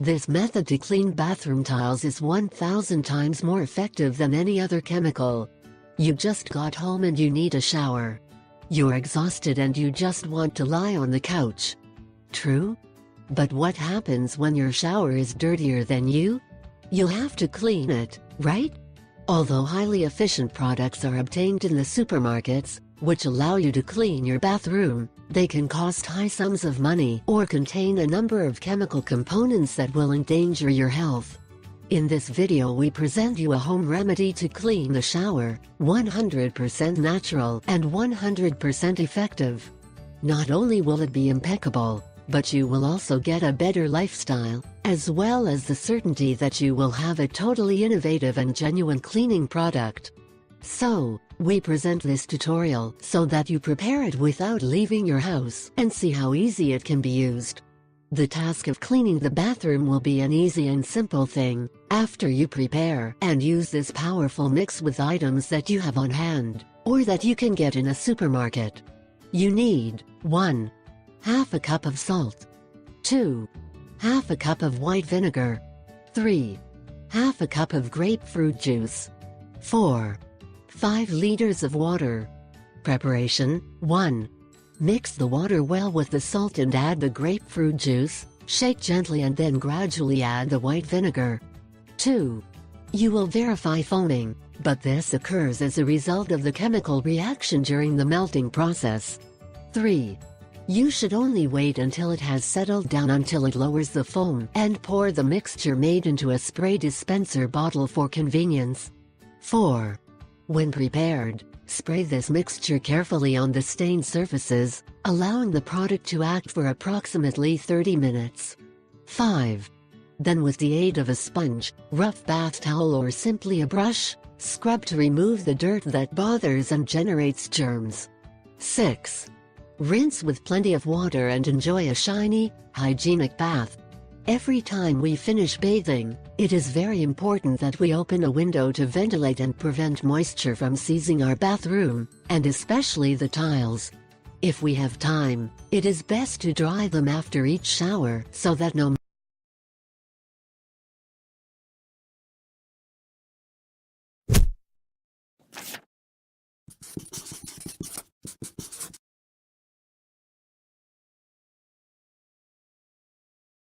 This method to clean bathroom tiles is 1,000 times more effective than any other chemical. You just got home and you need a shower. You're exhausted and you just want to lie on the couch. True? But what happens when your shower is dirtier than you? You'll have to clean it, right? Although highly efficient products are obtained in the supermarkets, which allow you to clean your bathroom, they can cost high sums of money or contain a number of chemical components that will endanger your health. In this video we present you a home remedy to clean the shower, 100% natural and 100% effective. Not only will it be impeccable, but you will also get a better lifestyle, as well as the certainty that you will have a totally innovative and genuine cleaning product. So, we present this tutorial so that you prepare it without leaving your house and see how easy it can be used. The task of cleaning the bathroom will be an easy and simple thing, after you prepare and use this powerful mix with items that you have on hand, or that you can get in a supermarket. You need 1. Half a cup of salt. 2. Half a cup of white vinegar. 3. Half a cup of grapefruit juice. 4. 5 liters of water. Preparation: 1. Mix the water well with the salt and add the grapefruit juice, shake gently and then gradually add the white vinegar. 2. You will verify foaming, but this occurs as a result of the chemical reaction during the melting process. 3. You should only wait until it has settled down until it lowers the foam and pour the mixture made into a spray dispenser bottle for convenience. 4. When prepared, spray this mixture carefully on the stained surfaces, allowing the product to act for approximately 30 minutes. 5. Then with the aid of a sponge, rough bath towel or simply a brush, scrub to remove the dirt that bothers and generates germs. 6. Rinse with plenty of water and enjoy a shiny, hygienic bath. Every time we finish bathing, it is very important that we open a window to ventilate and prevent moisture from seizing our bathroom, and especially the tiles. If we have time, it is best to dry them after each shower so that no